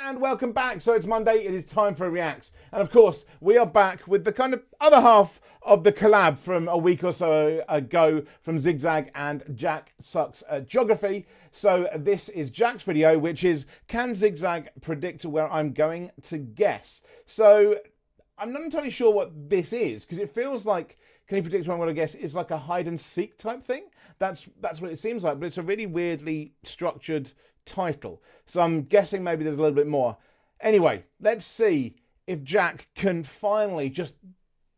and welcome back. So it's Monday, it is time for Reacts. And of course, we are back with the kind of other half of the collab from a week or so ago from Zigzag and Jack Sucks at Geography. So this is Jack's video, which is, can Zigzag predict where I'm going to guess? So I'm not entirely sure what this is, because it feels like, can he predict where I'm going to guess, is like a hide and seek type thing. That's what it seems like, but it's a really weirdly structured title. So I'm guessing maybe there's a little bit more. Anyway, let's see if Jack can finally just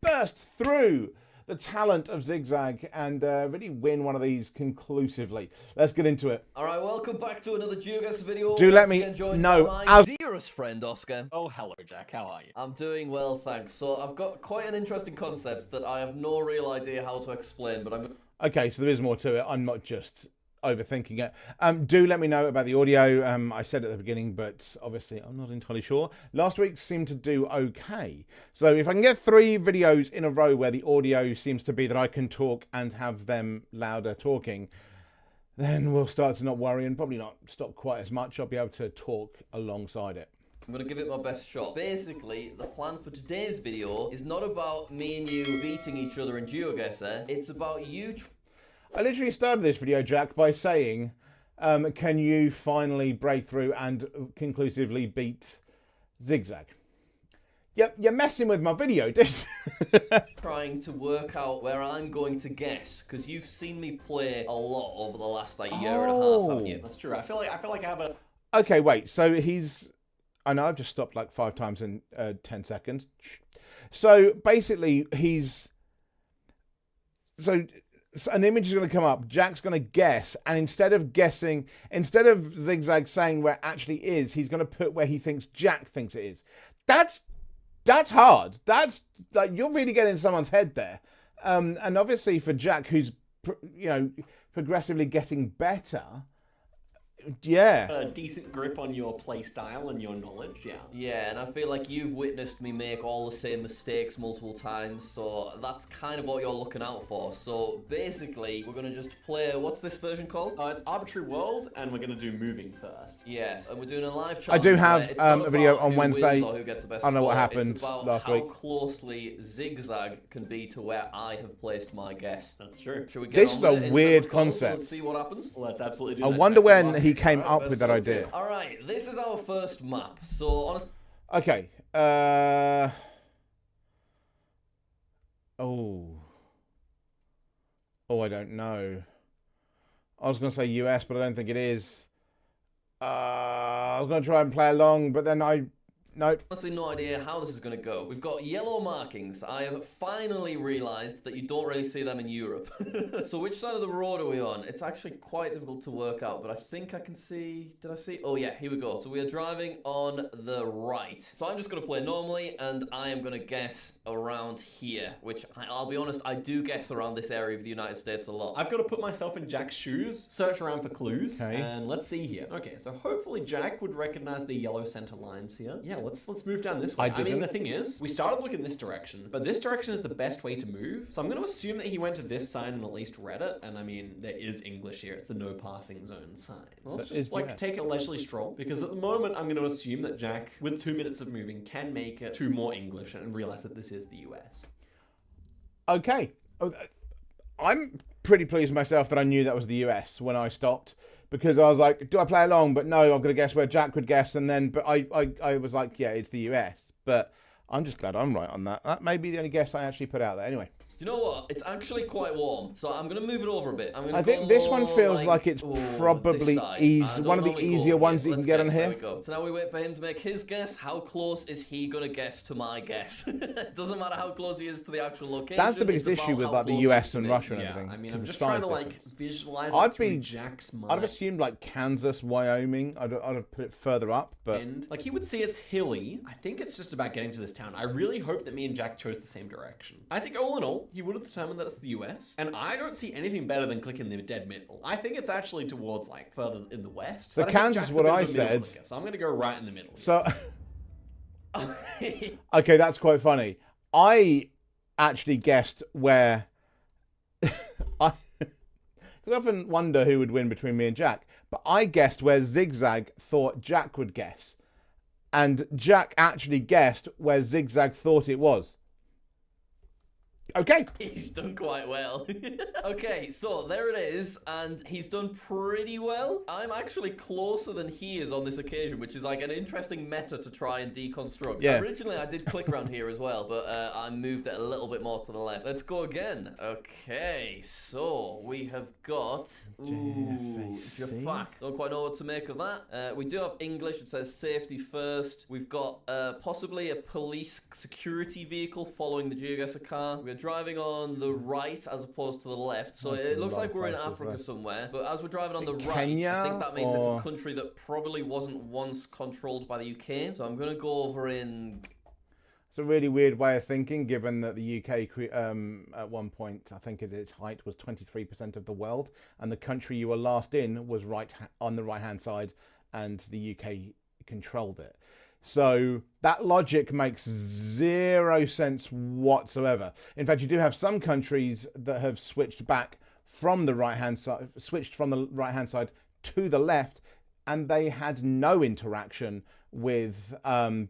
burst through the talent of Zigzag and really win one of these conclusively. Let's get into it. All right, welcome back to another Geoguessr video. Do let me know my dearest friend Oscar. Oh, hello, Jack. How are you? I'm doing well, thanks. So I've got quite an interesting concept that I have no real idea how to explain, but I'm... Okay, so there is more to it. I'm not just overthinking it. Do let me know about the audio. I said at the beginning, but obviously I'm not entirely sure. Last week seemed to do okay. So if I can get 3 videos in a row where the audio seems to be that I can talk and have them louder talking, then we'll start to not worry and probably not stop quite as much. I'll be able to talk alongside it. I'm going to give it my best shot. Basically, the plan for today's video is not about me and you beating each other in Geoguessr. It's about you... I literally started this video, Jack, by saying, can you finally break through and conclusively beat Zigzag? Yep, you're messing with my video, dude. trying to work out where I'm going to guess, because you've seen me play a lot over the last year and a half, haven't you? That's true. I feel like I have a... Okay, wait, so he's... I know I've just stopped like 5 times in 10 seconds. So basically he's... So an image is going to come up. Jack's going to guess. And instead of Zigzag saying where it actually is, he's going to put where he thinks Jack thinks it is. That's hard. That's like, you're really getting in someone's head there. And obviously for Jack, who's, progressively getting better... Yeah. A decent grip on your play style and your knowledge, yeah. Yeah, and I feel like you've witnessed me make all the same mistakes multiple times, so that's kind of what you're looking out for. So basically, we're going to just play, what's this version called? It's Arbitrary World, and we're going to do Moving first. Yes, and we're doing a live challenge. I do have a video on Wednesday. I don't know what happened last week. How closely Zigzag can be to where I have placed my guess. That's true. Should we get This is on with a it weird call? concept. Let's see what happens. Let's absolutely do I that. wonder when he came up with that Best idea. All right, this is our first map. So honestly, Okay. Oh, I don't know. I was going to say US, but I don't think it is. I was going to try and play along, but then nope. honestly no idea how this is going to go. We've got yellow markings. I have finally realized that you don't really see them in Europe. So which side of the road are we on? It's actually quite difficult to work out, but I think I can see... Did I see? Oh yeah, here we go. So we are driving on the right. So I'm just going to play normally, and I am going to guess around here, which I'll be honest, I do guess around this area of the United States a lot. I've got to put myself in Jack's shoes, search around for clues, Okay. and let's see here. Okay, so hopefully Jack would recognize the yellow center lines here. Yeah, let's move down this way. I mean, the thing is, we started looking this direction, but this direction is the best way to move. So I'm going to assume that he went to this sign and at least read it. And I mean, there is English here. It's the no passing zone sign. Well, let's just take a leisurely stroll, because at the moment I'm going to assume that Jack, with 2 minutes of moving, can make it 2 more English and realize that this is the US. Okay. I'm pretty pleased with myself that I knew that was the US when I stopped, because I was like, do I play along? But no, I've got to guess where Jack would guess. And then, but I was like, yeah, it's the US. But I'm just glad I'm right on that. That may be the only guess I actually put out there. Anyway. You know what? It's actually quite warm, so I'm going to move it over a bit. I think this one feels like it's probably one of the easier ones that you can get on here. There we go. So now we wait for him to make his guess. How close is he going to guess to my guess? Doesn't matter how close he is to the actual location. That's the biggest issue with like the US and Russia and Yeah, everything. I mean, I'm just trying to like visualize I'd it through be- Jack's mind. I'd have assumed like Kansas, Wyoming. I'd have put it further up, but And like he would see it's hilly. I think it's just about getting to this town. I really hope that me and Jack chose the same direction. I think all in all, he would have determined that it's the US. And I don't see anything better than clicking the dead middle. I think it's actually towards like further in the west. So But I think Kansas Jack's is a what bit of I a middle said. clicker, so I'm going to go right in the middle. so okay, that's quite funny. I actually guessed where I often wonder who would win between me and Jack, but I guessed where Zigzag thought Jack would guess. and Jack actually guessed where Zigzag thought it was. Okay. He's done quite well. Okay, so there it is, and he's done pretty well. I'm actually closer than he is on this occasion, which is like an interesting meta to try and deconstruct. Yeah. Originally, I did click around here as well, but I moved it a little bit more to the left. Let's go again. Okay, so we have got... Ooh, Jafak. Don't quite know what to make of that. We do have English. It says safety first. We've got possibly a police security vehicle following the Geoguessr car. We're driving on the right as opposed to the left, so it looks like we're in Africa somewhere, but as we're driving on the right, Kenya, I think that means it's a country that probably wasn't once controlled by the UK, so I'm going to go over in... It's a really weird way of thinking, given that the UK at one point, I think at its height, was 23% of the world, and the country you were last in was on the right-hand side, and the UK controlled it. So that logic makes zero sense whatsoever. In fact, you do have some countries that have switched back from the right-hand side, to the left, and they had no interaction with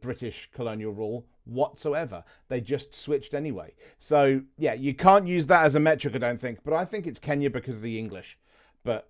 British colonial rule whatsoever. They just switched anyway. So yeah, you can't use that as a metric, I don't think. But I think it's Kenya because of the English. But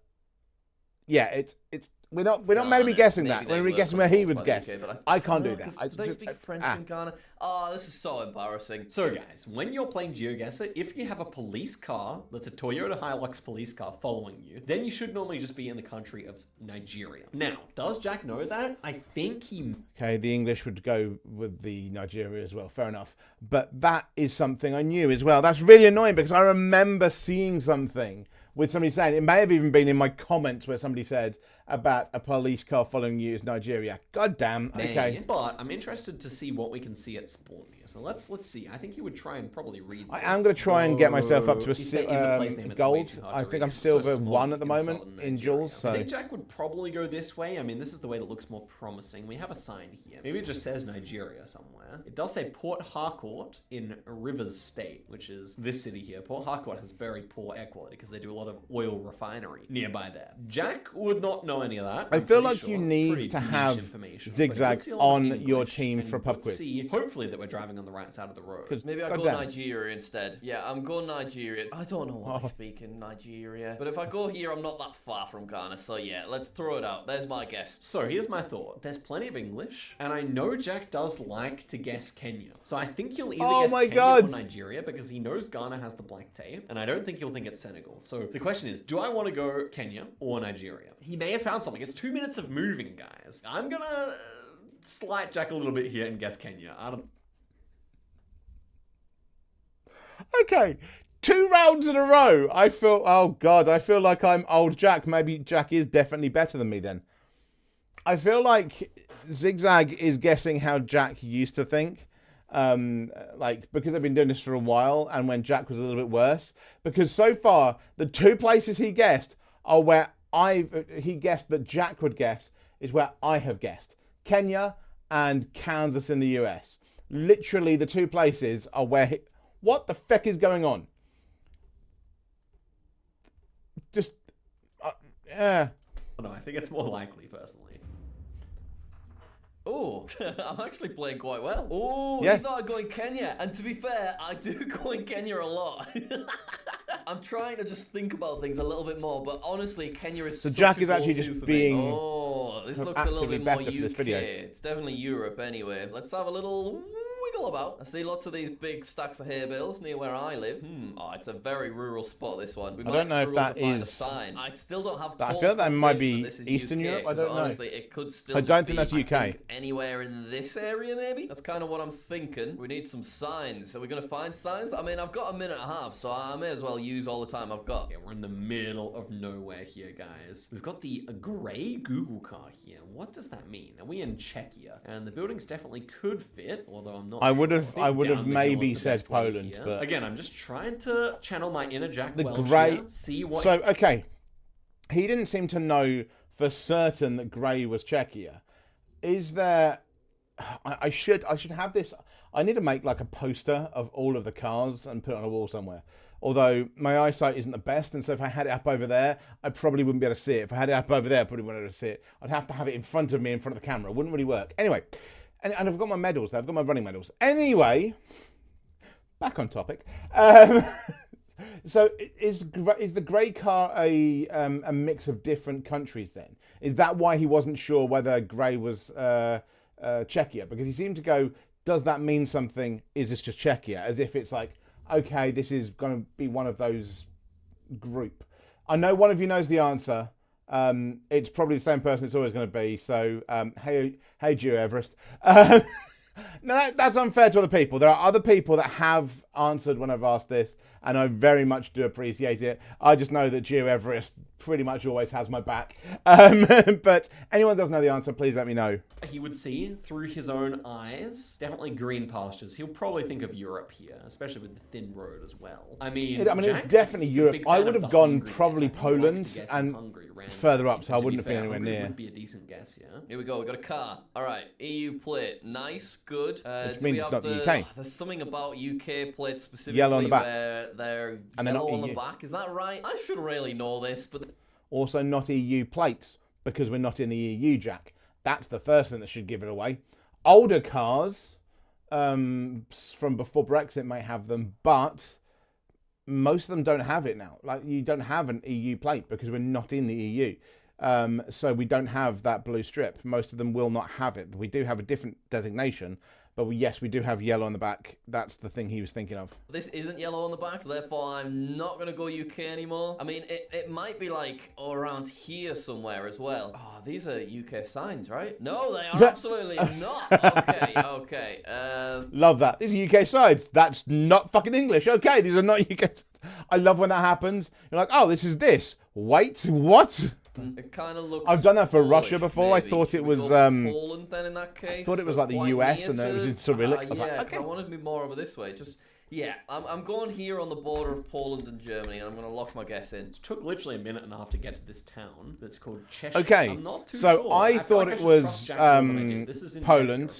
yeah, it's. We're not meant to be guessing that. We're going to be guessing where he would guess. I can't do that. They speak French in Ghana. Oh, this is so embarrassing. So guys, when you're playing Geoguessr, if you have a police car, that's a Toyota Hilux police car following you, then you should normally just be in the country of Nigeria. Now, does Jack know that? I think he... Okay, the English would go with the Nigeria as well. Fair enough. But that is something I knew as well. That's really annoying because I remember seeing something with somebody saying, it may have even been in my comments where somebody said about a police car following you as Nigeria. God damn. Okay. But I'm interested to see what we can see at spawn here. So let's see. I think he would try and probably read this. I am going to try and get myself up to a gold. I think I'm silver 1 at the moment in duels. So I think Jack would probably go this way. I mean, this is the way that looks more promising. We have a sign here. Maybe it just says Nigeria somewhere. It does say Port Harcourt in Rivers State, which is this city here. Port Harcourt has very poor air quality because they do a lot of oil refinery nearby there. Jack would not know any of that. I feel like you need to have Zigzag on your team for a pub quiz. Hopefully that we're driving on the right side of the road. Maybe I'll go Nigeria instead. Yeah, I'm going Nigeria. I don't know what I speak in Nigeria. But if I go here, I'm not that far from Ghana. So yeah, let's throw it out. There's my guess. So here's my thought. There's plenty of English. And I know Jack does like to guess Kenya. So I think he'll either guess Kenya or Nigeria because he knows Ghana has the black tape. And I don't think he'll think it's Senegal. So the question is, do I want to go Kenya or Nigeria? He may have found something. It's 2 minutes of moving, guys. I'm gonna slight Jack a little bit here and guess Kenya. Okay, 2 rounds in a row. I feel like I'm old Jack. Maybe Jack is definitely better than me then. I feel like Zigzag is guessing how Jack used to think. Because I've been doing this for a while and when Jack was a little bit worse. Because so far, the 2 places he guessed are where he guessed that Jack would guess is where I have guessed. Kenya and Kansas in the US. Literally the 2 places are where what the feck is going on? Just, No, I think it's more likely, personally. Oh, I'm actually playing quite well. Oh, yeah. You thought I'd go in Kenya. And to be fair, I do go in Kenya a lot. I'm trying to just think about things a little bit more, but honestly, Kenya is so Jack is actually just being... Oh, this looks a little bit more UK. It's definitely Europe anyway. Let's have a little wiggle about. I see lots of these big stacks of hay bales near where I live. Oh, it's a very rural spot, this one. I don't know if that is... Sign. I still don't have... I feel that might be Eastern Europe. I don't know. Honestly, it could still I don't think that's UK. Anywhere in this area, maybe? That's kind of what I'm thinking. We need some signs. Are we going to find signs? I mean, I've got a minute and a half, so I may as well use all the time I've got. Yeah, we're in the middle of nowhere here, guys. We've got the grey Google car here. What does that mean? Are we in Czechia? And the buildings definitely could fit, although I'm not I would have maybe said Poland, but... Again, I'm just trying to channel my inner Jack Welch here, see what... So, okay. He didn't seem to know for certain that grey was Czechia. Is there... I should have this... I need to make like a poster of all of the cars and put it on a wall somewhere. Although my eyesight isn't the best, and so if I had it up over there, I probably wouldn't be able to see it. If I had it up over there, I probably wouldn't be able to see it. I'd have to have it in front of me, in front of the camera. It wouldn't really work. Anyway, And I've got my medals. I've got my running medals. Anyway, back on topic. So is the grey car a mix of different countries then? Is that why he wasn't sure whether grey was Czechia? Because he seemed to go, does that mean something? Is this just Czechia? As if it's like, okay, this is going to be one of those group. I know one of you knows the answer. It's probably the same person it's always going to be. So, hey, Geoguessr. No, that's unfair to other people. There are other people that have answered when I've asked this, and I very much do appreciate it. I just know that Geoguessr pretty much always has my back. But anyone that does know the answer, please let me know. He would see through his own eyes, definitely green pastures. He'll probably think of Europe here, especially with the thin road as well. I mean, it's definitely Europe. I would have gone probably Poland and further up, so I wouldn't have been anywhere near. Would be a decent guess, yeah. Here we go. We got a car. All right, EU plate. Nice, good. Which means it's not the UK. There's something about UK plates specifically yellow on the back. where they're and yellow they're on not the back. Is that right? I should really know this, but also not EU plates because we're not in the EU, Jack. That's the first thing that should give it away. Older cars from before Brexit may have them, but most of them don't have it now. Like, you don't have an EU plate because we're not in the EU. So we don't have that blue strip. Most of them will not have it. We do have a different designation, but yes, we do have yellow on the back. That's the thing he was thinking of. This isn't yellow on the back, therefore I'm not going to go UK anymore. I mean, it might be like around here somewhere as well. Oh, these are UK signs, right? No, they are absolutely not. Okay. Love that. These are UK sides. That's not fucking English. Okay, these are not UK sides. I love when that happens. You're like, oh, this is this. Wait, what? It kind of looks. I've done that for Polish, Russia before. maybe. I thought it was Poland then in that case. I thought it was like the US and then it was in Cyrillic. I was like, okay. I wanted to be more over this way. I'm going here on the border of Poland and Germany, and I'm going to lock my guess in. It took literally a minute and a half to get to this town that's called Cheshire. Okay, I'm not too so sure. I thought like it was Poland.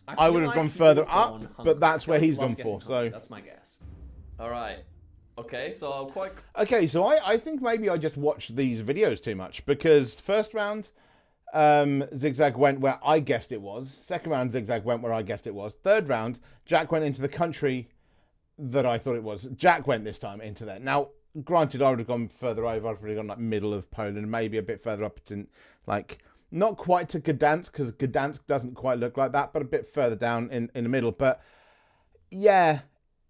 I would have gone further up, but that's where he's gone for. So that's my guess. All right. Okay, so I'm quite... Okay, so I think maybe I just watched these videos too much, because first round, Zigzag went where I guessed it was. Second round, Zigzag went where I guessed it was. Third round, Jack went into the country that I thought it was. Jack went this time into there. Now, granted, I would have gone further over. I'd probably gone like middle of Poland, maybe a bit further up to, like, not quite to Gdansk, because Gdansk doesn't quite look like that, but a bit further down in the middle. But, yeah...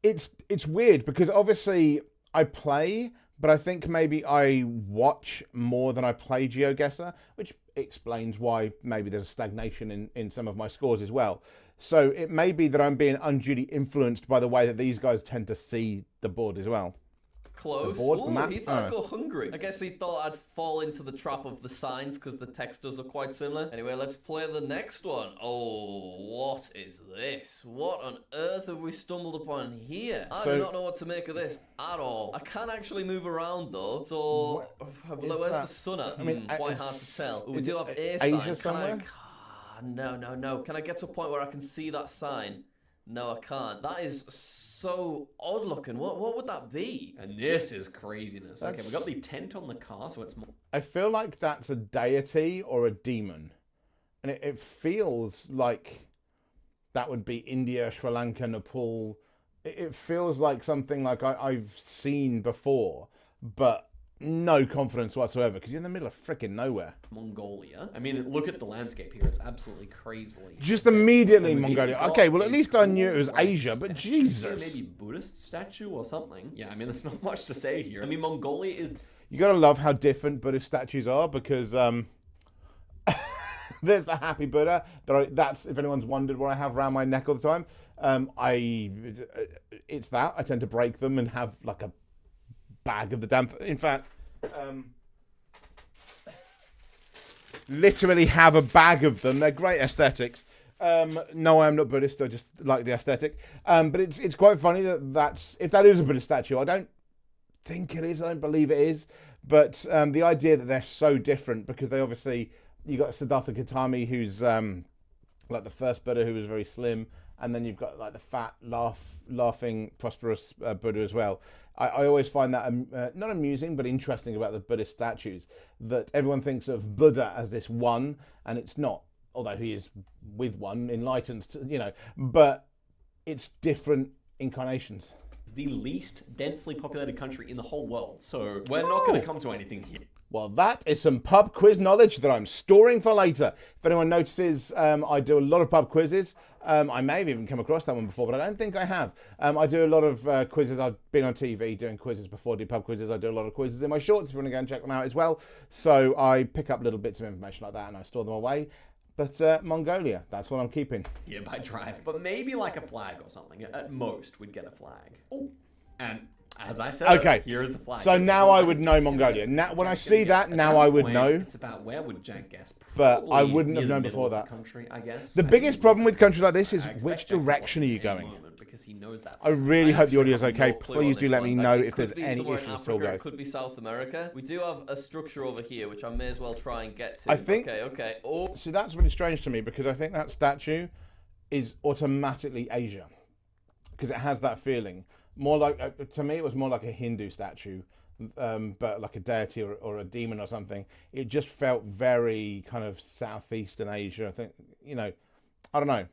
It's weird because obviously I play, but I think maybe I watch more than I play Geoguessr, which explains why maybe there's a stagnation in some of my scores as well. So it may be that I'm being unduly influenced by the way that these guys tend to see the board as well. Close. Ooh, he thought I'd go Hungary. I guess he thought I'd fall into the trap of the signs because the text does look quite similar. Anyway, let's play the next one. Oh, what is this? What on earth have we stumbled upon here? I do not know what to make of this at all. I can actually move around though. So, where's the sun at? I mean, quite hard to tell. We do have a Asia sign. somewhere? No. Can I get to a point where I can see that sign? No, I can't. That is so odd looking. What would that be? And this is craziness. Okay, we got the tent on the car, so it's more... I feel like that's a deity or a demon. And it feels like that would be India, Sri Lanka, Nepal. It feels like something like I've seen before, but no confidence whatsoever, because you're in the middle of freaking nowhere. Mongolia. I mean, look at the landscape here. It's absolutely crazily. Just immediately Mongolia. Okay, well, at least I knew it was Asia, but Jesus. Maybe Buddhist statue or something. Yeah, I mean, there's not much to say here. I mean, Mongolia is... You gotta love how different Buddhist statues are, because there's the happy Buddha. That's, if anyone's wondered what I have around my neck all the time. It's that. I tend to break them and have like a bag of the damn... In fact, literally have a bag of them. They're great aesthetics. No, I am not Buddhist. I just like the aesthetic. But it's quite funny that's... If that is a Buddhist statue, I don't think it is. I don't believe it is. But the idea that they're so different, because they obviously... You got Siddhartha Gautama, who's like the first Buddha, who was very slim. And then you've got like the fat, laughing, prosperous Buddha as well. I always find that not amusing, but interesting about the Buddhist statues, that everyone thinks of Buddha as this one, and it's not. although he is with one, enlightened, you know, but it's different incarnations. The least densely populated country in the whole world, so we're not going to come to anything here. Well, that is some pub quiz knowledge that I'm storing for later. If anyone notices, I do a lot of pub quizzes. I may have even come across that one before, but I don't think I have. I do a lot of quizzes. I've been on TV doing quizzes before, I do pub quizzes. I do a lot of quizzes in my shorts if you want to go and check them out as well. So I pick up little bits of information like that and I store them away. But Mongolia, that's what I'm keeping. Yeah, by driving. But maybe like a flag or something. At most, we'd get a flag. Oh, and as I said, okay, here's the flag. So now I would know Mongolia. Now, when I see that, now I would know. It's about where would Jack guess? But I wouldn't have known before that. Country, I guess. The biggest problem with countries like this is which direction are you going? Because he knows that. I really hope the audio is okay. Please do let me know if there's any issues at all, guys. It could be South America. We do have a structure over here, which I may as well try and get to. I think. Okay. Oh, see, that's really strange to me because I think that statue is automatically Asia because it has that feeling. More like, to me, it was more like a Hindu statue, but like a deity or a demon or something. It just felt very kind of Southeastern Asia. I think, you know, I don't know.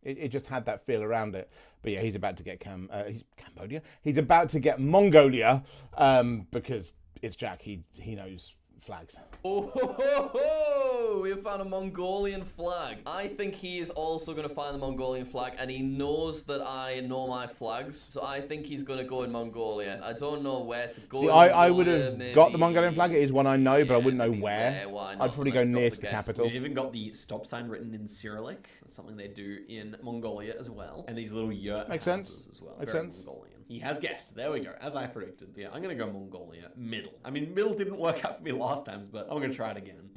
It just had that feel around it. But yeah, he's about to get Cambodia. He's about to get Mongolia because it's Jack. He knows flags. Oh, we have found a Mongolian flag. I think he is also going to find the Mongolian flag, and he knows that I know my flags, so I think he's going to go in Mongolia. I don't know where to go. See, I would have got the Mongolian flag. It is one I know, but I wouldn't know where. I'd probably go near to the capital. We've even got the stop sign written in Cyrillic. That's something they do in Mongolia as well. And these little yurt Makes houses sense. as well. Makes Very sense. Mongolian. He has guessed. There we go. As I predicted. Yeah, I'm going to go Mongolia. Middle. I mean, middle didn't work out for me last times, but I'm going to try it again.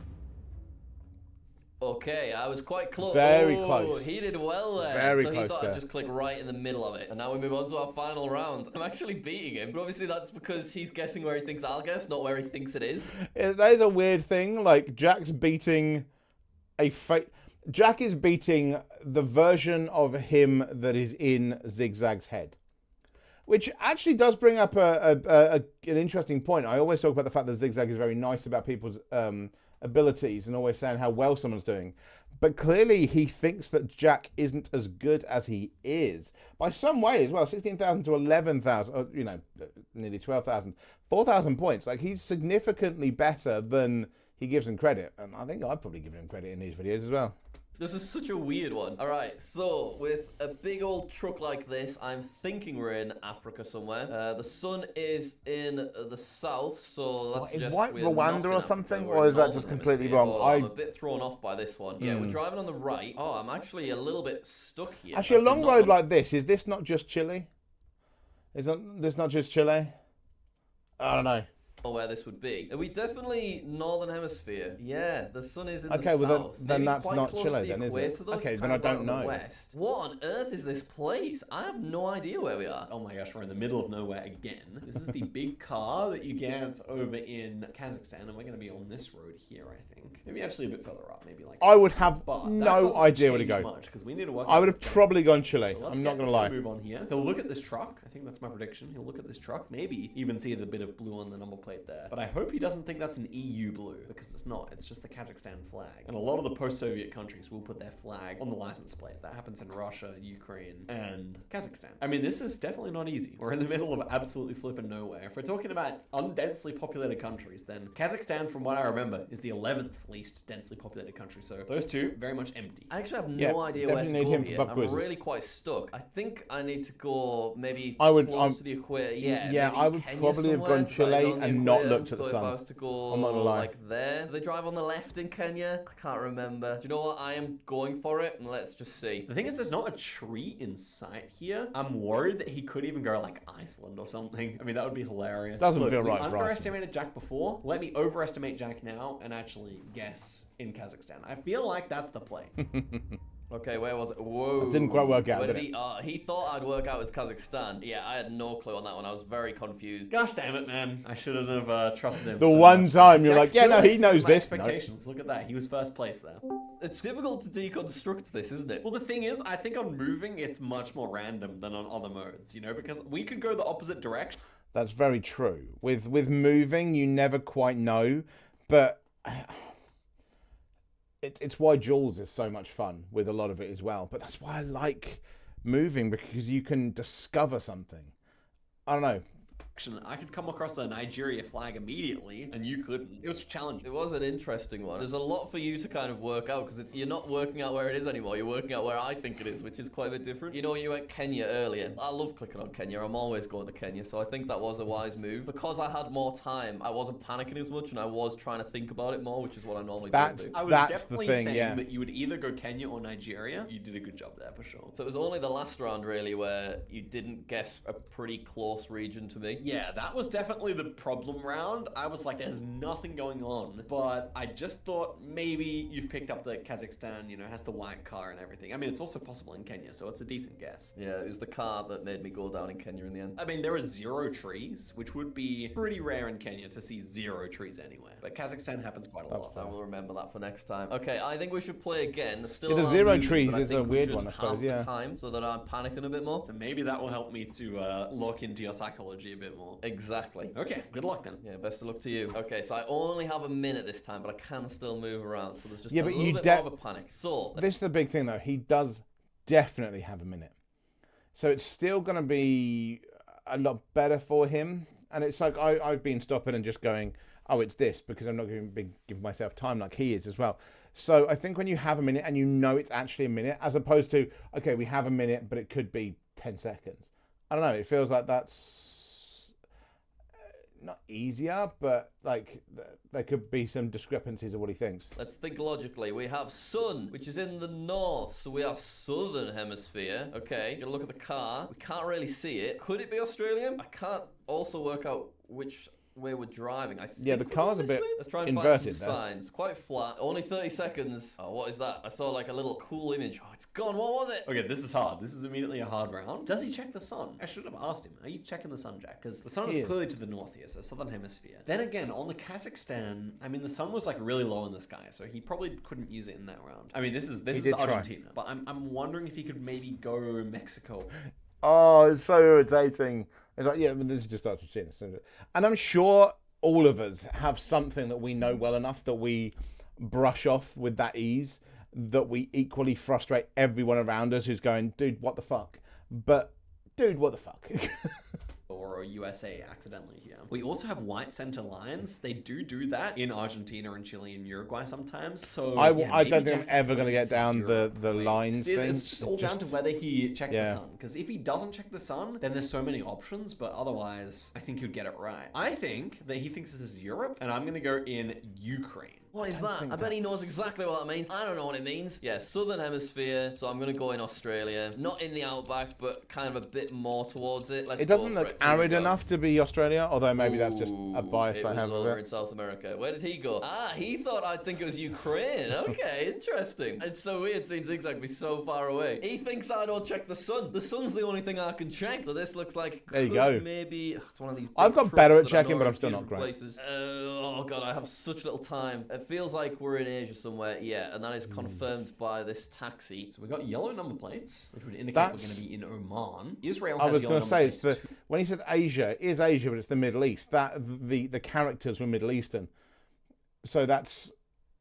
Okay, I was quite close. Very close. He did well there. Very so close he thought there. I'd just click right in the middle of it. And now we move on to our final round. I'm actually beating him, but obviously that's because he's guessing where he thinks I'll guess, not where he thinks it is. That is a weird thing. Like, Jack's beating Jack is beating the version of him that is in Zigzag's head. Which actually does bring up an interesting point. I always talk about the fact that Zigzag is very nice about people's abilities and always saying how well someone's doing. But clearly he thinks that Jack isn't as good as he is. By some way as well, 16,000 to 11,000, you know, nearly 12,000. 4,000 points. Like, he's significantly better than he gives him credit. And I think I'd probably give him credit in these videos as well. This is such a weird one. All right, so with a big old truck like this, I'm thinking we're in Africa somewhere. The sun is in the south, so that's Is just White Rwanda or something, or is that just completely wrong? I'm a bit thrown off by this one. Yeah, we're driving on the right. Oh, I'm actually a little bit stuck here. Actually, a long road like this, is this not just Chile? Is this not just Chile? I don't know. Where this would be. Are we definitely northern hemisphere? Yeah, the sun is in the well south. then Maybe that's quite not close Chile to the then, is it? equator, though. Okay, It's then kind I of don't out in the know. west. What on earth is this place? I have no idea where we are. Oh my gosh, we're in the middle of nowhere again. This is the big car that you get over in Kazakhstan, and we're going to be on this road here, I think. Maybe actually a bit further up, maybe like. I would have but no idea where to go. Because we need to work. I would have probably gone Chile. So I'm not going to lie. Move on here. He'll look at this truck. I think that's my prediction. He'll look at this truck. Maybe even see the bit of blue on the number plate there. But I hope he doesn't think that's an EU blue, because it's not. It's just the Kazakhstan flag. And a lot of the post-Soviet countries will put their flag on the license plate. That happens in Russia, Ukraine, and Kazakhstan. I mean, this is definitely not easy. We're in the middle of absolutely flipping nowhere. If we're talking about undensely populated countries, then Kazakhstan, from what I remember, is the 11th least densely populated country. So those two, very much empty. I actually have no idea where to need go him here. for pub I'm quizzes. really quite stuck. I think I need to go maybe close to the equator. Yeah, I would probably have gone Chile and not looked at the sun. If I was to go I'm not gonna lie. like there, do they drive on the left in Kenya? I can't remember. Do you know what? I am going for it, and let's just see. The thing is, there's not a tree in sight here. I'm worried that he could even go like Iceland or something. I mean, that would be hilarious. Doesn't feel right for Iceland. Iceland. Underestimated Jack before. Let me overestimate Jack now and actually guess in Kazakhstan. I feel like that's the play. Okay, where was it? Whoa. It didn't quite work out, Where did did he thought I'd work out as Kazakhstan. Yeah, I had no clue on that one. I was very confused. Gosh damn it, man. I shouldn't have trusted him. The so one much. time you're Jack like, yeah, no, still he knows exceeded my this. No. Expectations. Look at that. He was first place there. It's difficult to deconstruct this, isn't it? Well, the thing is, I think on moving, it's much more random than on other modes, you know, because we could go the opposite direction. That's very true. With moving, you never quite know, but it's why Jules is so much fun with a lot of it as well. But that's why I like moving, because you can discover something. I don't know. I could come across a Nigeria flag immediately, and you couldn't. It was challenging. It was an interesting one. There's a lot for you to kind of work out, because you're not working out where it is anymore. You're working out where I think it is, which is quite a bit different. You know, you went Kenya earlier. I love clicking on Kenya. I'm always going to Kenya, so I think that was a wise move. Because I had more time, I wasn't panicking as much, and I was trying to think about it more, which is what I normally do. I was That's definitely the thing, saying yeah. that you would either go Kenya or Nigeria. You did a good job there for sure. So it was only the last round, really, where you didn't guess a pretty close region to me. Yeah, that was definitely the problem round. I was like, there's nothing going on. But I just thought maybe you've picked up that Kazakhstan, you know, has the white car and everything. I mean, it's also possible in Kenya, so it's a decent guess. Yeah, it was the car that made me go down in Kenya in the end. I mean, there are 0 trees, which would be pretty rare in Kenya to see 0 trees anywhere. But Kazakhstan happens quite a lot. I will remember that for next time. Okay, I think we should play again. Still Yeah, the around 0 even, trees but I is a think we weird should one, I suppose, halve yeah. the time so that I'm panicking a bit more. So maybe that will help me to look into your psychology a bit more. Exactly. Okay, good luck then. Yeah, best of luck to you. Okay, so I only have a minute this time, but I can still move around. So there's just Yeah, a but little you bit more of a panic. So This is the big thing, though. He does definitely have a minute. So it's still going to be a lot better for him. And it's like I've been stopping and just going, oh, it's this, because I'm not going to give myself time like he is as well. So I think when you have a minute and you know it's actually a minute, as opposed to, okay, we have a minute, but it could be 10 seconds. I don't know. It feels like that's not easier, but like there could be some discrepancies of what he thinks. let's think logically. We have sun, which is in the north, so we are southern hemisphere. Okay, gonna look at the car. We can't really see it. Could it be Australia? I can't also work out which way we're driving. Yeah, the car's a bit Let's try and inverted find some there. signs. Quite flat. Only 30 seconds. Oh, what is that? I saw like a little cool image. Oh, it's gone. What was it? Okay, this is hard. This is immediately a hard round. Does he check the sun? I should have asked him. Are you checking the sun, Jack? Because the sun He is is. clearly to the north here, so southern hemisphere. Then again, on the Kazakhstan, I mean, the sun was like really low in the sky, so he probably couldn't use it in that round. I mean, this is did try. Argentina, but I'm wondering if he could maybe go Mexico. Oh, it's so irritating. It's like, yeah, but this is just Argentina. And I'm sure all of us have something that we know well enough that we brush off with that ease, that we equally frustrate everyone around us who's going, dude, what the fuck? But, dude, what the fuck? Or USA accidentally here. We also have white center lines. They do that in Argentina and Chile and Uruguay sometimes. So I maybe don't think I'm Jack ever going to get thinks down it's the Europe. lines thing. It's just all down to whether he checks the Yeah. sun. Because if he doesn't check the sun, then there's so many options. But otherwise, I think he'd get it right. I think that he thinks this is Europe, and I'm going to go in Ukraine. What is that? I bet he knows exactly what that means. I don't know what it means. Yeah, southern hemisphere. So I'm going to go in Australia. Not in the outback, but kind of a bit more towards it. Let's It doesn't go for look it. Here we arid go. enough to be Australia, although maybe that's just a bias It I was have of over it. in South America. Where did he go? Ah, he thought I'd think it was Ukraine. Okay, interesting. It's so weird seeing Zigzag be so far away. He thinks I don't check the sun. The sun's the only thing I can check. So this looks like There you could go. Maybe it's one of these. big I've got trucks better at that I checking, know but are I'm still in not different great. Places. Oh god, I have such little time. It feels like we're in Asia somewhere. Yeah, and that is confirmed by this taxi. So we got yellow number plates, which would indicate That's- we're going to be in Oman. Israel I has was yellow going to number say, it's plates the when he said Asia, it is Asia, but it's the Middle East. That the characters were Middle Eastern. So that's,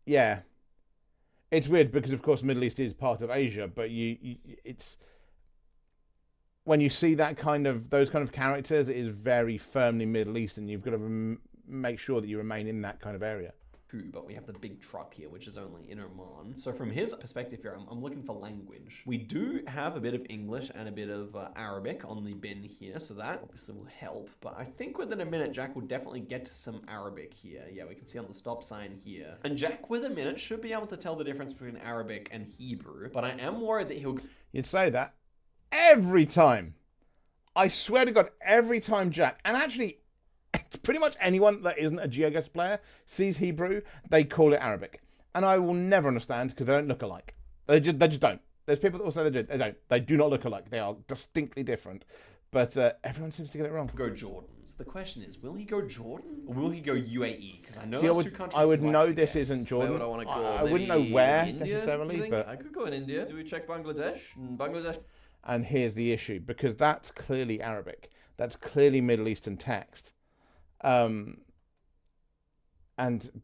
yeah. It's weird because, of course, Middle East is part of Asia, but it's... When you see those kind of characters, it is very firmly Middle Eastern. You've got to make sure that you remain in that kind of area. too, but we have the big truck here, which is only in Oman. So from his perspective here, I'm looking for language. We do have a bit of English and a bit of Arabic on the bin here, so that obviously will help. But I think within a minute, Jack will definitely get to some Arabic here. Yeah, we can see on the stop sign here. And Jack, with a minute, should be able to tell the difference between Arabic and Hebrew. But I am worried that he'll... You'd say that every time. I swear to God, every time Jack, and actually pretty much anyone that isn't a Geoguessr player sees Hebrew, they call it Arabic. And I will never understand because they don't look alike. They just don't. There's people that will say they do. They don't. They do not look alike. They are distinctly different. But everyone seems to get it wrong. go Jordans. The question is, will he go Jordan or will he go UAE? Because I know See, those two countries. I would he likes know to this get. isn't Where Jordan. would I want to go? I wouldn't know Maybe where India, do you necessarily, think? but I could go in India. Do we check Bangladesh? Bangladesh. and here's the issue, because that's clearly Arabic. That's clearly Middle Eastern text. But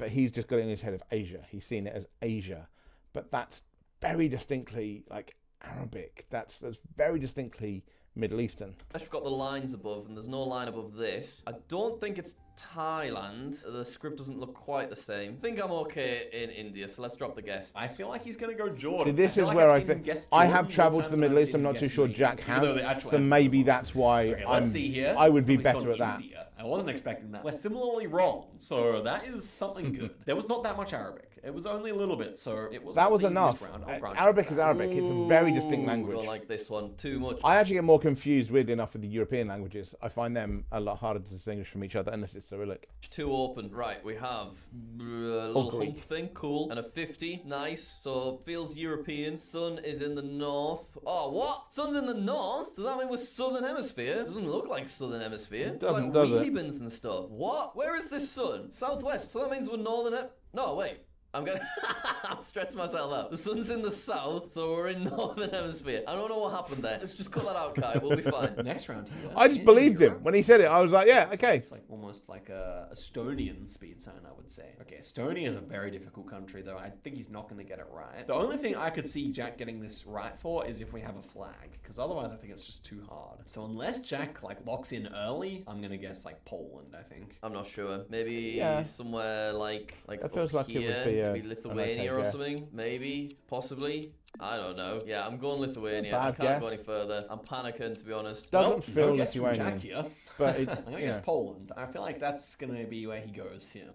he's just got it in his head of Asia. He's seen it as Asia. but that's very distinctly like Arabic. That's very distinctly Middle Eastern. We've got the lines above, and there's no line above this. I don't think it's Thailand. The script doesn't look quite the same. I think I'm okay in India, so let's drop the guess. I feel like he's going to go Jordan. See, this is where I think I have travelled to the Middle East. I'm not too sure Jack has, so maybe that's why let's see here. I would be He's better gone at that. India. I wasn't expecting that. We're similarly wrong, so that is something good. There was not that much Arabic. It was only a little bit, so it was. That was enough. Arabic is Arabic. It's a very distinct language. I don't like this one too much. I actually get more confused, weirdly enough, with the European languages. I find them a lot harder to distinguish from each other unless it's Cyrillic. Too open. Right, we have a little hump thing, cool, and a 50, nice. So feels European. Sun is in the north. Oh, what? Sun's in the north? Does that mean we're southern hemisphere? Doesn't look like southern hemisphere. It doesn't, like does it? Rebans and stuff. What? Where is this sun? Southwest. So that means we're northern. No, wait. I'm stressing myself out. The sun's in the south, so we're in northern hemisphere. I don't know what happened there. Let's just cut that out, Kai. We'll be fine. Next round here. I just believed him when he said it. I was like, yeah, okay. It's like almost like a Estonian speed zone, I would say. Okay, Estonia is a very difficult country, though. I think he's not going to get it right. The only thing I could see Jack getting this right for is if we have a flag, because otherwise I think it's just too hard. So unless Jack like locks in early, I'm going to guess like Poland, I think. I'm not sure. Maybe Yeah. somewhere like It feels like here, it would be maybe Lithuania or something. Maybe, possibly. I don't know. Yeah, I'm going Lithuania. Bad I can't guess. go any further. I'm panicking, to be honest. Doesn't feel no guess from Lithuanian, Jack here. but it, I'm going to you guess know. Poland. I feel like that's going to be where he goes here.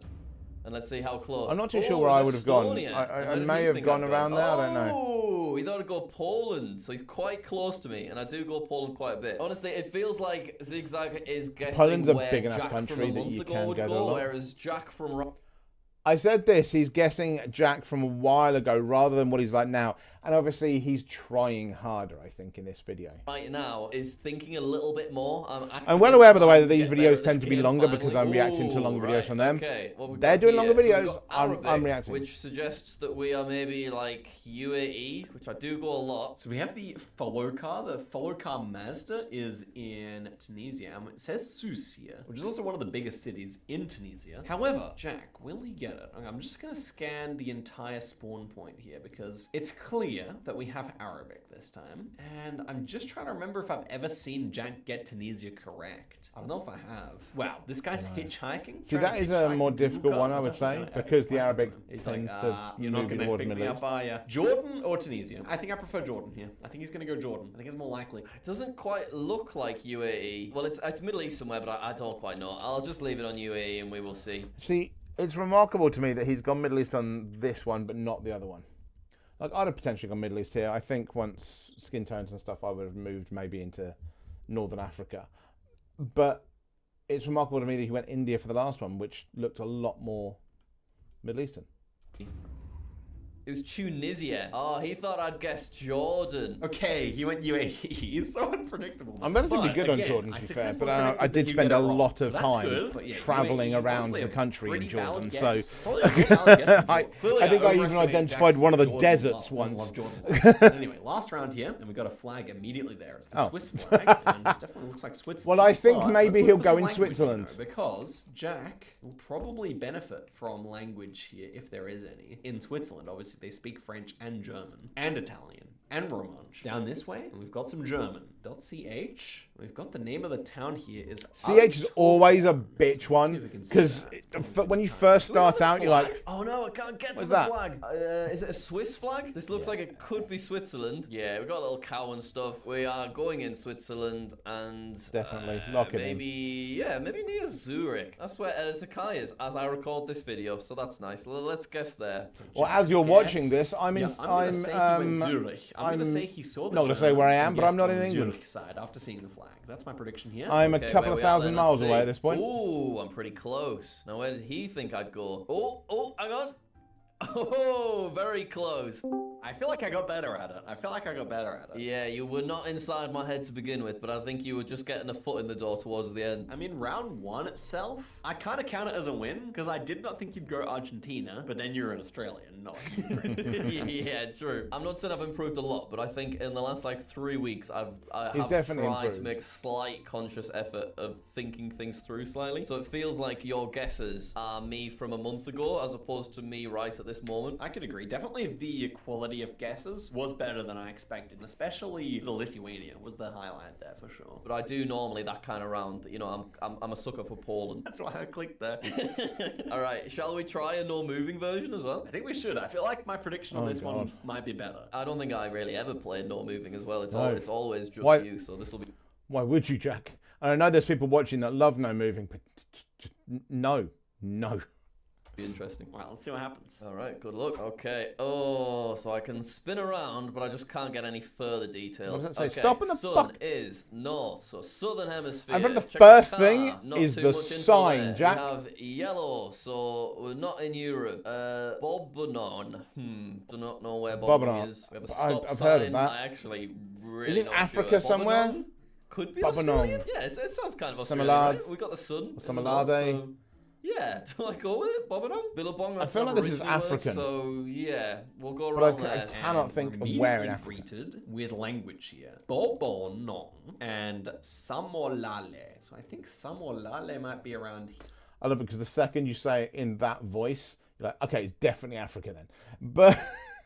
And let's see how close. I'm not too sure where I would have gone. Estonia. I Where did may you have think gone I'd go? around there. I don't know. Oh, he thought I'd go Poland. So he's quite close to me. And I do go Poland quite a bit. Honestly, it feels like Zigzag is guessing Poland's a where big enough Jack country from a that month you ago can would go there a lot. whereas Jack from... I said this, he's guessing Jack from a while ago rather than what he's like now. And obviously he's trying harder, I think, in this video. right now is thinking a little bit more. I'm well aware, by the way, that trying these to get better videos at tend this to be game longer because finally. I'm reacting to Ooh, longer videos right, from them. Okay. What we've They're got doing here. longer So we've videos, got I'm Arabic, reacting. which suggests that we are maybe like UAE, which I do go a lot. So we have the follow car. The follow car Mazda is in Tunisia. It says Sousse here, which is also one of the biggest cities in Tunisia. However, Jack, will he get it? I'm just going to scan the entire spawn point here because it's clear that we have Arabic this time. And I'm just trying to remember if I've ever seen Jack get Tunisia correct. I don't know if I have. Wow, this guy's hitchhiking. See, that is a more difficult one, I would say, because the Arabic tends to you're not move going to towards pick me Middle up, East. are you? Jordan or Tunisia? I think I prefer Jordan here. I think he's going to go Jordan. I think it's more likely. It doesn't quite look like UAE. Well, it's Middle East somewhere, but I don't quite know. I'll just leave it on UAE and we will see. See, it's remarkable to me that he's gone Middle East on this one, but not the other one. Like, I'd have potentially gone Middle East here. I think once skin tones and stuff, I would have moved maybe into Northern Africa. But it's remarkable to me that he went India for the last one, which looked a lot more Middle Eastern. It was Tunisia. Oh, he thought I'd guess Jordan. Okay, he went UAE. He's so unpredictable. I'm relatively But good on again, Jordan, I to be fair, successfully but I predicted did that you spend get a it wrong. lot So of that's time good, but yeah, travelling UAE, around honestly, the a country in pretty Jordan. valid So guess. Probably a pretty valid guess from I Jordan. Clearly, think I even overestimated identified Jack's one of the Jordan deserts love once. Jordan. Anyway, last round here, and we got a flag immediately there. It's the Oh. Swiss flag, and it definitely looks like Switzerland. Well, I think But maybe let's he'll look for go some in language Switzerland. here, because Jack will probably benefit from language here, if there is any. In Switzerland, obviously, they speak French and German, and Italian, and Romansh. Down this way, and we've got some German. .ch. We've got the name of the town here is CH is always a bitch one, see if we can see because that. when you first start out, you're like, Oh no, I can't get to What's the that? flag. Is it a Swiss flag? This looks like it could be Switzerland. Yeah, we got a little cow and stuff. We are going in Switzerland and Definitely. Lock it in. maybe near Zurich. That's where Editor Kai is, as I record this video. So that's nice. Let's guess there. well, as you're watching this, I'm in. Yeah, I'm gonna say he went Zurich. I'm gonna I'm say he saw the not gonna say German where I and am, but I'm guessed not on in the England. Zurich side after seeing the flag. That's my prediction here. I'm a Okay, couple where of we at thousand then? miles Let's away see. at this point. Ooh, I'm pretty close. Now, where did he think I'd go? Oh, hang on. Oh, very close. I feel like I got better at it. Yeah, you were not inside my head to begin with, but I think you were just getting a foot in the door towards the end. I mean, round one itself, I kind of count it as a win because I did not think you'd go Argentina, but then you're an Australian, not. Yeah, true. I'm not saying I've improved a lot, but I think in the last like 3 weeks, I He's have definitely tried improved. to make slight conscious effort of thinking things through slightly. So it feels like your guesses are me from a month ago, as opposed to me right at this moment. I could agree. Definitely the quality of guesses was better than I expected, and especially the Lithuania was the highlight there for sure. But I do normally that kind of round. You know, I'm a sucker for Poland. That's why I clicked there. All right, shall we try a no moving version as well? I think we should. I feel like my prediction on this one might be better. I don't think I really ever played no moving as well. It's always just you. So this will be. Why would you, Jack? And I know there's people watching that love no moving, but no. Be interesting. Well, let's see what happens. All right, good luck. Okay. Oh, so I can spin around, but I just can't get any further details. What does it say? Okay, Stop in the sun fuck. is north, so southern hemisphere. I think the Check first car. thing Not is too the much info sign, there. Jack. We have yellow, so we're not in Europe. Bobanon. Do not know where Bobanon is. We have a stop I've sign. heard of that. I actually really Is it not Africa sure. somewhere? Bobanon? Could be Bobanon. Australian. Yeah, it sounds kind of Australian. Samalad. Right? We got the sun. in the Samalade. north, so- yeah, do I go with it? Bobonong? Billabong, that's feel like this is Aboriginal word, African. So, yeah, we'll go But around I there. cannot think of where in Africa. Greeted with language here. Bobonong and Samolale. So I think Samolale might be around here. I love it because the second you say it in that voice, you're like, okay, it's definitely Africa then. But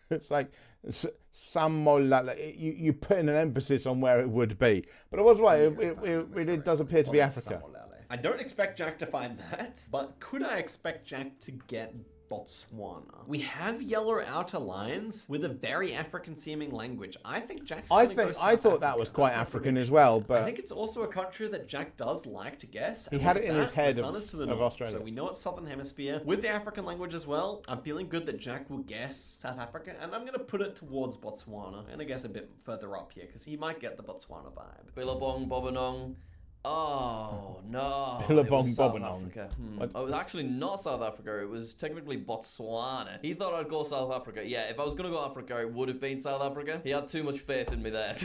it's like Samolala. You put in an emphasis on where it would be. But I was right. It does appear to be Africa. Samolale. I don't expect Jack to find that, but could I expect Jack to get Botswana? We have yellow outer lines with a very African-seeming language. I think Jack's I gonna go South thought that Africa. was quite That's my African as prediction. well, I but think it's also a country that Jack does like to guess. He and had with it in his that, head the sun is to the of north, Australia. So we know it's Southern Hemisphere. With the African language as well, I'm feeling good that Jack will guess South Africa, and I'm going to put it towards Botswana. I'm going to guess a bit further up here, because he might get the Botswana vibe. Billabong, Bobonong. Oh, no. Billabong, it was South Bobonong. Africa. Oh, it was actually not South Africa. It was technically Botswana. He thought I'd go South Africa. Yeah, if I was going to go Africa, it would have been South Africa. He had too much faith in me there.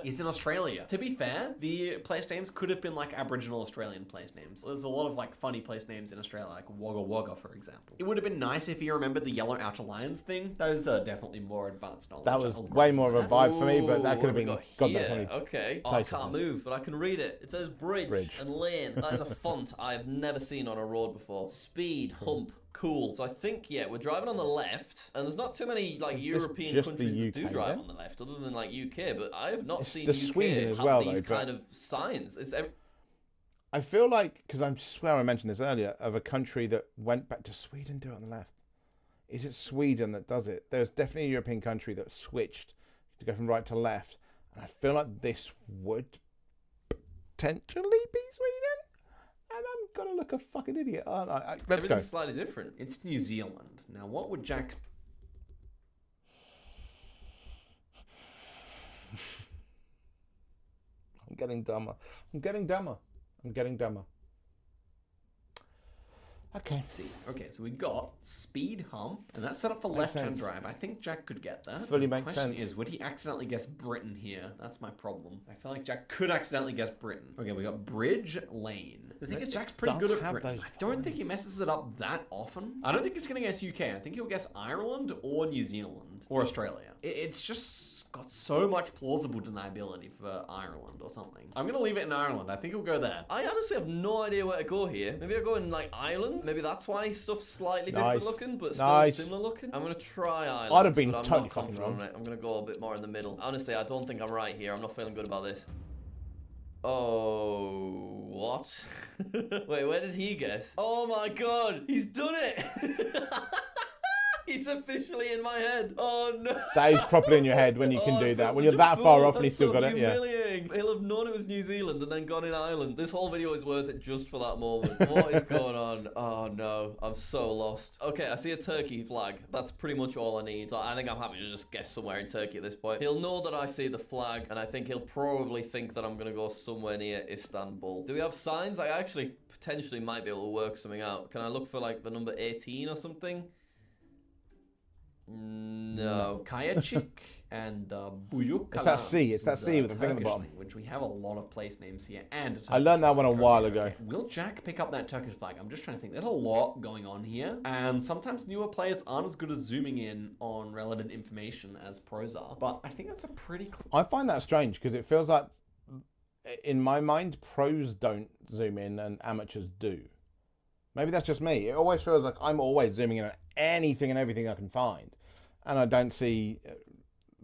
He's in Australia. To be fair, the place names could have been like Aboriginal Australian place names. There's a lot of like funny place names in Australia, like Wagga Wagga, for example. It would have been nice if he remembered the yellow outer lines thing. Those are definitely more advanced knowledge. that was I'll way grant more of a that. vibe for me. But that Ooh, could have what been we got God here? knows how many. Okay. Oh, I places can't then. move, but I can read it. It says bridge and lane. That is a font I have never seen on a road before. Speed, hump, cool. So I think, yeah, we're driving on the left, and there's not too many like It's European just the countries that do UK, drive then? on the left, other than like UK. But I have not It's seen the UK Sweden as have well, these though, but- kind of signs. It's I feel like, because I swear I mentioned this earlier, of a country that went back to Sweden, do it on the left. Is it Sweden that does it? There's definitely a European country that switched to go from right to left. And I feel like this would potentially be Sweden. And I'm going to look a fucking idiot, aren't I? Let's go. everything's slightly different. It's New Zealand. Now, what would Jack's... I'm getting dumber. Okay. see? Okay, so we got speed hump, and that's set up for Makes left-hand sense. drive. I think Jack could get that. Fully The makes question sense. is, would he accidentally guess Britain here? That's my problem. I feel like Jack could accidentally guess Britain. Okay, we got bridge lane. The thing is, Jack's pretty does good at have Britain. those I don't think he messes it up that often. I don't think he's gonna guess UK. I think he'll guess Ireland or New Zealand or Australia. It's just got so much plausible deniability for Ireland or something. I'm gonna leave it in Ireland. I think he'll go there. I honestly have no idea where to go here. Maybe I go in like Ireland. Maybe that's why stuff's slightly different Nice. looking, but still Nice. similar looking. I'm gonna try Ireland. I'd have been but I'm totally not fucking confident wrong. on it. I'm gonna go a bit more in the middle. Honestly, I don't think I'm right here. I'm not feeling good about this. Oh, what? Wait, where did he guess? Oh my god, he's done it! He's officially in my head. Oh no. That is properly in your head when you can Oh, I do feel that. When such you're a that fool. far off and That's he's still so got it, yeah. humiliating. He'll have known it was New Zealand and then gone in Ireland. This whole video is worth it just for that moment. What is going on? Oh no, I'm so lost. Okay, I see a Turkey flag. That's pretty much all I need. So I think I'm happy to just guess somewhere in Turkey at this point. He'll know that I see the flag, and I think he'll probably think that I'm gonna go somewhere near Istanbul. Do we have signs? I actually potentially might be able to work something out. Can I look for like the number 18 or something? No. Kayachik and Buyuk. It's that C. It's that C with the thing on the Turkish bottom. language. We have a lot of place names here, and I learned that one a while ago. Will Jack pick up that Turkish flag? I'm just trying to think. There's a lot going on here, and sometimes newer players aren't as good at zooming in on relevant information as pros are. But I think that's a pretty. I find that strange because it feels like, in my mind, pros don't zoom in and amateurs do. Maybe that's just me. It always feels like I'm always zooming in on anything and everything I can find. And I don't see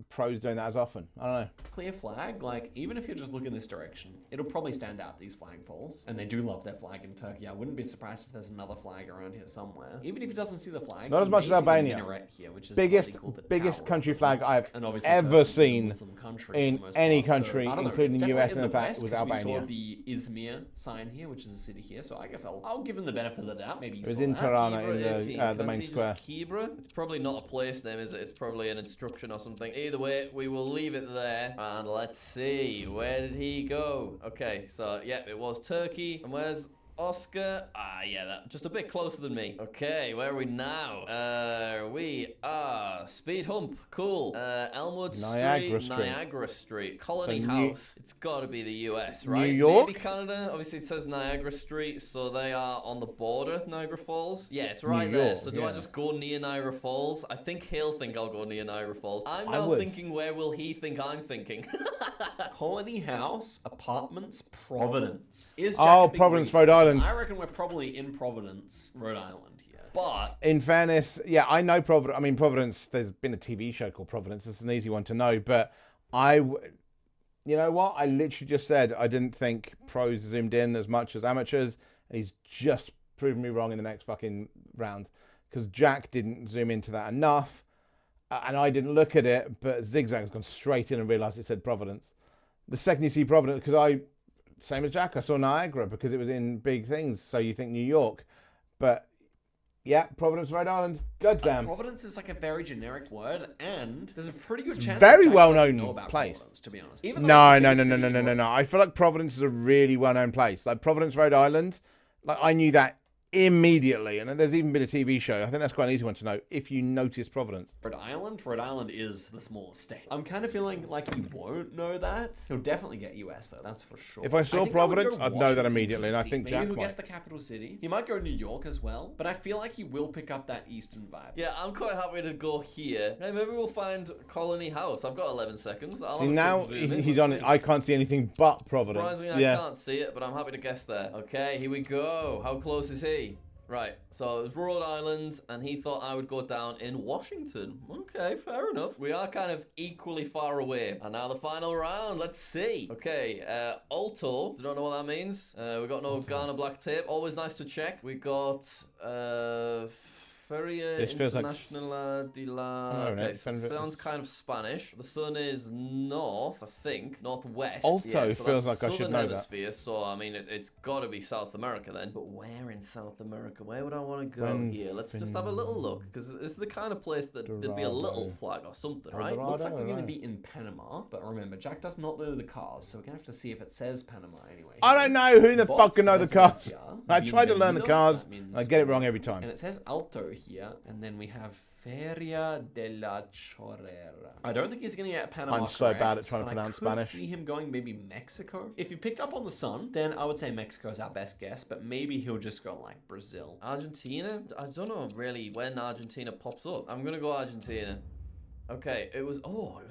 pros doing that as often. I don't know. Clear flag, like, even if you're just looking this direction, it'll probably stand out, these flagpoles. And they do love their flag in Turkey. I wouldn't be surprised if there's another flag around here somewhere. Even if he doesn't see the flag, not as much as Albania. Here, which is biggest country flag I've ever seen in any country, including the US, and in fact, it was Albania. We saw the Izmir sign here, which is a city here, so I guess I'll give him the benefit of the doubt. Maybe it was in Tirana in the main square. Kibra? It's probably not a place name, is it? It's probably an instruction or something. Either way, we will leave it there, and let's see, where did he go? Okay, so yeah, it was Turkey. And where's Oscar? Yeah, that just a bit closer than me. Okay, where are we now? We are Speed Hump. Cool. Elmwood Street, Niagara Street, Colony House. It's got to be the US, right? New York? Maybe Canada. Obviously, it says Niagara Street, so they are on the border of Niagara Falls. Yeah, it's right there. So do I just go near Niagara Falls? I think he'll think I'll go near Niagara Falls. I'm now thinking, where will he think I'm thinking? Colony House, Apartments, Providence. Providence, Rhode Island. I reckon we're probably in Providence, Rhode Island here. But in fairness, yeah, I know Providence. I mean, Providence, there's been a TV show called Providence. It's an easy one to know. But you know what? I literally just said I didn't think pros zoomed in as much as amateurs. And he's just proven me wrong in the next fucking round. Because Jack didn't zoom into that enough. And I didn't look at it. But Zigzag's gone straight in and realised it said Providence. The second you see Providence, because same as Jack, I saw Niagara because it was in big things, so you think New York. But, yeah, Providence, Rhode Island, goddamn. Providence is like a very generic word, and there's a pretty good chance very well-known place. To be honest. No. I feel like Providence is a really well-known place. Like Providence, Rhode Island, like I knew that immediately, and there's even been a TV show. I think that's quite an easy one to know if you notice Providence. Rhode Island is the smallest state. I'm kind of feeling like he won't know that. He'll definitely get US though, that's for sure. If I saw Providence, I'd know that immediately, and I think Jack maybe he'll guess the capital city. He might go New York as well, but I feel like he will pick up that eastern vibe. Yeah, I'm quite happy to go here. Hey, maybe we'll find Colony House. I've got 11 seconds. See, now he's on it. I can't see anything but Providence. Surprisingly, I can't see it, but I'm happy to guess there. Okay, here we go. How close is he? Right, so it was Rhode Island, and he thought I would go down in Washington. Okay, fair enough. We are kind of equally far away. And now the final round, let's see. Okay, Alto, don't know what that means. We got no Ghana black tape, always nice to check. We got, Feria International de la... Okay, sounds kind of Spanish. The sun is north, I think. Northwest. Alto feels like I should know that. So, I mean, it's got to be South America then. But where in South America? Where would I want to go here? Let's just have a little look. Because this is the kind of place that there'd be a little flag or something, right? Looks like we're going to be in Panama. But remember, Jack does not know the cars. So we're going to have to see if it says Panama anyway. I don't know who the fuck can know the cars. I tried to learn the cars. I get it wrong every time. And it says Alto here, and then we have Feria de la Chorrera. I don't think he's going to get Panama. I'm so bad at trying to pronounce Spanish. I see him going maybe Mexico. If you picked up on the sun, then I would say Mexico is our best guess, but maybe he'll just go like Brazil. Argentina? I don't know really when Argentina pops up. I'm going to go Argentina. Okay, it was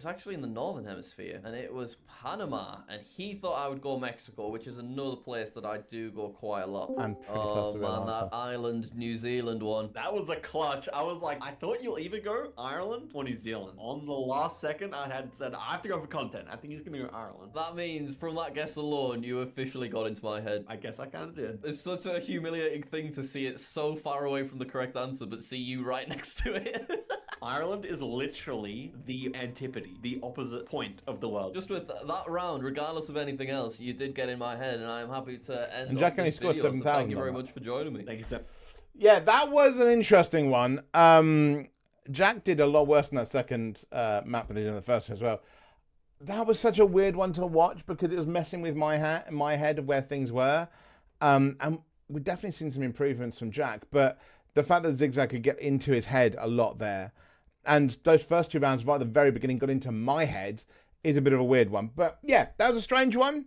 actually in the northern hemisphere, and it was Panama, and he thought I would go Mexico, which is another place that I do go quite a lot. I'm pretty close to that island, New Zealand one. That was a clutch. I was like, I thought you'll either go Ireland or New Zealand. On the last second, I had said, I have to go for content. I think he's going to go Ireland. That means, from that guess alone, you officially got into my head. I guess I kind of did. It's such a humiliating thing to see it so far away from the correct answer, but see you right next to it. Ireland is literally the antipode, the opposite point of the world. Just with that round, regardless of anything else, you did get in my head, and I'm happy to end and Jack off only this scored video, 7,000. so thank you very much for joining me. Thank you, sir. Yeah, that was an interesting one. Jack did a lot worse in that second map than he did in the first one as well. That was such a weird one to watch because it was messing with my head of where things were. And we've definitely seen some improvements from Jack, but the fact that Zigzag could get into his head a lot there, and those first two rounds right at the very beginning got into my head, is a bit of a weird one. But yeah, that was a strange one.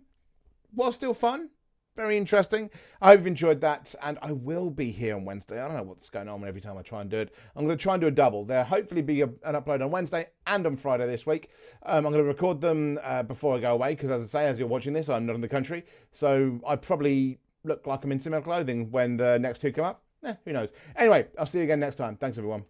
Was still fun. Very interesting. I hope you've enjoyed that. And I will be here on Wednesday. I don't know what's going on every time I try and do it. I'm going to try and do a double. There'll hopefully be an upload on Wednesday and on Friday this week. I'm going to record them before I go away. Because as I say, as you're watching this, I'm not in the country. So I probably look like I'm in similar clothing when the next two come up. Who knows? Anyway, I'll see you again next time. Thanks, everyone.